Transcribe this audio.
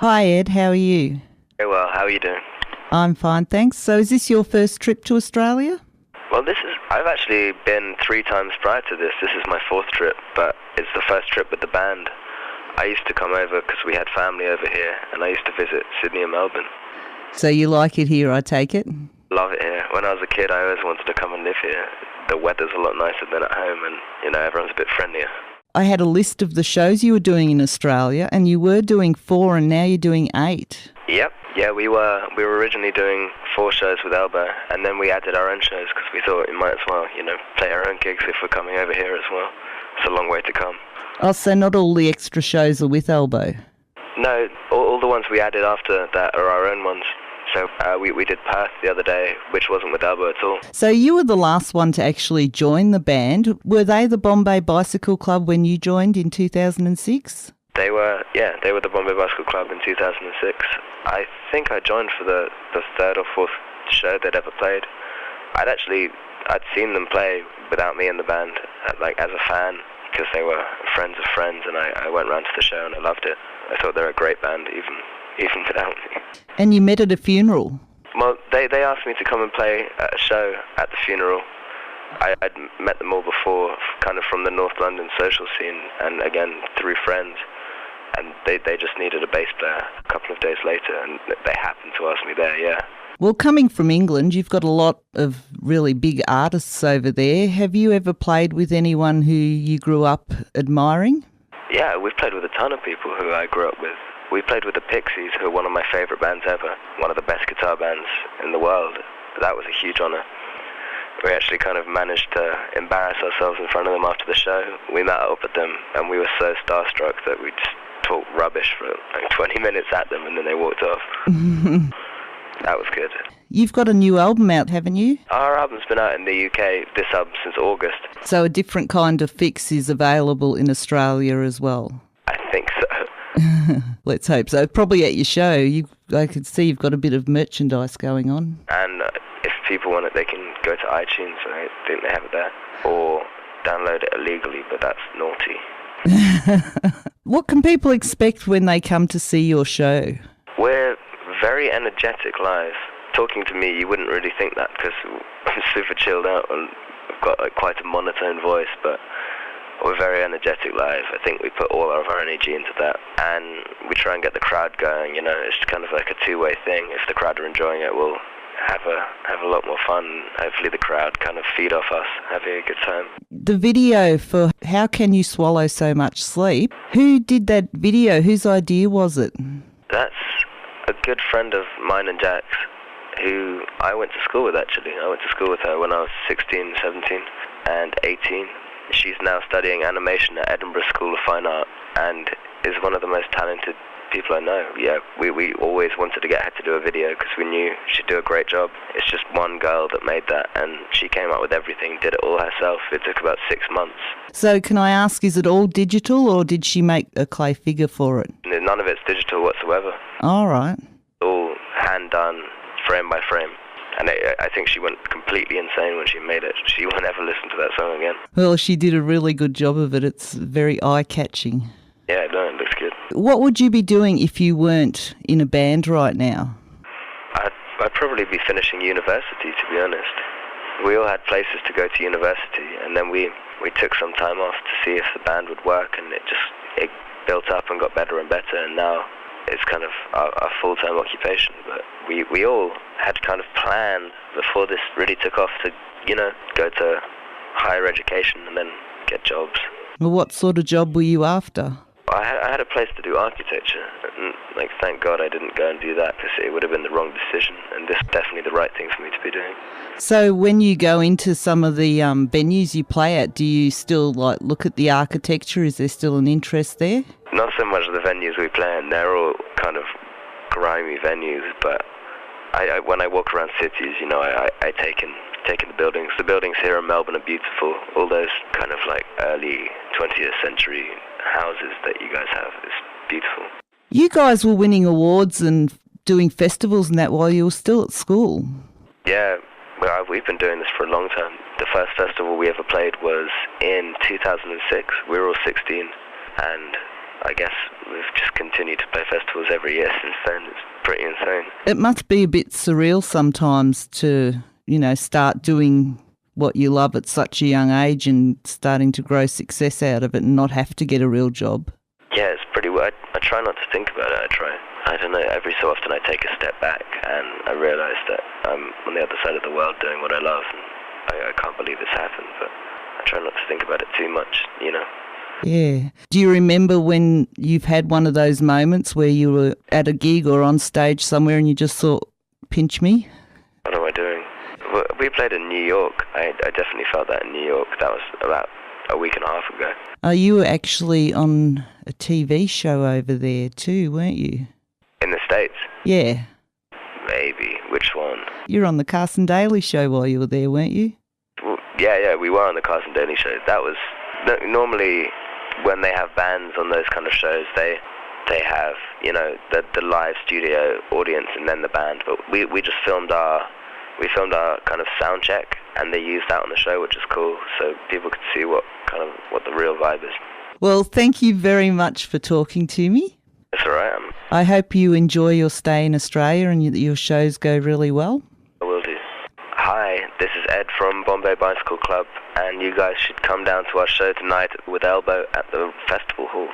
Hi Ed, how are you? Very well, how are you doing? I'm fine, thanks. So is this your first trip to Australia? Well, I've actually been 3 times prior to this. This is my fourth trip, but it's the first trip with the band. I used to come over because we had family over here, and I used to visit Sydney and Melbourne. So you like it here, I take it? Love it here. When I was a kid, I always wanted to come and live here. The weather's a lot nicer than at home, and, everyone's a bit friendlier. I had a list of the shows you were doing in Australia, and you were doing 4 and now you're doing 8. Yep. Yeah, we were originally doing 4 shows with Elbow, and then we added our own shows because we thought we might as well, play our own gigs if we're coming over here as well. It's a long way to come. Oh, so not all the extra shows are with Elbow? No, all the ones we added after that are our own ones. So we did Perth the other day, which wasn't with Elbow at all. So you were the last one to actually join the band. Were they the Bombay Bicycle Club when you joined in 2006? They were the Bombay Bicycle Club in 2006. I think I joined for the third or fourth show they'd ever played. I'd seen them play without me in the band, as a fan, because they were friends of friends, and I went round to the show and I loved it. I thought they were a great band, even without me. And you met at a funeral? Well, they asked me to come and play at a show at the funeral. I'd met them all before, kind of from the North London social scene, and again, through friends. And they just needed a bass player a couple of days later, and they happened to ask me there, yeah. Well, coming from England, you've got a lot of really big artists over there. Have you ever played with anyone who you grew up admiring? Yeah, we've played with a ton of people who I grew up with. We played with the Pixies, who are one of my favourite bands ever, one of the best guitar bands in the world. That was a huge honour. We actually kind of managed to embarrass ourselves in front of them after the show. We met up with them, and we were so starstruck that we just talked rubbish for 20 minutes at them, and then they walked off. That was good. You've got a new album out, haven't you? Our album's been out in the UK, this album, since August. So a different kind of fix is available in Australia as well? I think so. Let's hope so. Probably at your show, I could see you've got a bit of merchandise going on. And if people want it, they can go to iTunes, I think they have it there, or download it illegally, but that's naughty. What can people expect when they come to see your show? We're very energetic live. Talking to me, you wouldn't really think that because I'm super chilled out and I've got quite a monotone voice, but we're very energetic live. I think we put all of our energy into that, and we try and get the crowd going. It's kind of like a two-way thing. If the crowd are enjoying it, we'll have a lot more fun. Hopefully the crowd kind of feed off us having a good time. The video for How Can You Swallow So Much Sleep, who did that video? Whose idea was it? That's a good friend of mine and Jack's, who I went to school with, actually. I went to school with her when I was 16, 17 and 18. She's now studying animation at Edinburgh School of Fine Art and is one of the most talented people I know. Yeah, we always wanted to get her to do a video because we knew she'd do a great job. It's just one girl that made that, and she came up with everything, did it all herself. It took about 6 months. So can I ask, is it all digital, or did she make a clay figure for it? None of it's digital whatsoever. All right. All hand done, frame by frame. And I think she went completely insane when she made it. She won't ever listen to that song again. Well, she did a really good job of it. It's very eye-catching. Yeah, no, it looks good. What would you be doing if you weren't in a band right now? I'd probably be finishing university, to be honest. We all had places to go to university, and then we took some time off to see if the band would work, and it built up and got better and better, and now it's kind of our full-time occupation. But we all had kind of planned before this really took off to, go to higher education and then get jobs. Well, what sort of job were you after? I had a place to do architecture, and thank God I didn't go and do that because it would have been the wrong decision, and this is definitely the right thing for me to be doing. So when you go into some of the venues you play at, do you still look at the architecture? Is there still an interest there? Not so much the venues we play in. They're all kind of grimy venues, but when I walk around cities, I take in the buildings. The buildings here in Melbourne are beautiful. All those kind of early 20th century houses that you guys have is beautiful. You guys were winning awards and doing festivals and that while you were still at school. Yeah, well, we've been doing this for a long time. The first festival we ever played was in 2006. We were all 16, and I guess we've just continued to play festivals every year since then. It's pretty insane. It must be a bit surreal sometimes to, start doing what you love at such a young age and starting to grow success out of it and not have to get a real job. Yeah, it's pretty weird. I try not to think about it. I don't know, every so often I take a step back and I realise that I'm on the other side of the world doing what I love, and I can't believe it's happened, but I try not to think about it too much, Yeah. Do you remember when you've had one of those moments where you were at a gig or on stage somewhere and you just thought, pinch me? What am I doing? We played in New York. I definitely felt that in New York. That was about a week and a half ago. Oh, you were actually on a TV show over there too, weren't you? In the States? Yeah. Maybe. Which one? You were on the Carson Daly show while you were there, weren't you? Well, yeah, we were on the Carson Daly show. That was... Normally, when they have bands on those kind of shows, they have, the live studio audience and then the band. But we just filmed our kind of sound check, and they used that on the show, which is cool, so people could see what the real vibe is. Well, thank you very much for talking to me. It's all right. I hope you enjoy your stay in Australia and your shows go really well. I will do. Hi, this is Ed from Bombay Bicycle Club, and you guys should come down to our show tonight with Elbow at the festival hall.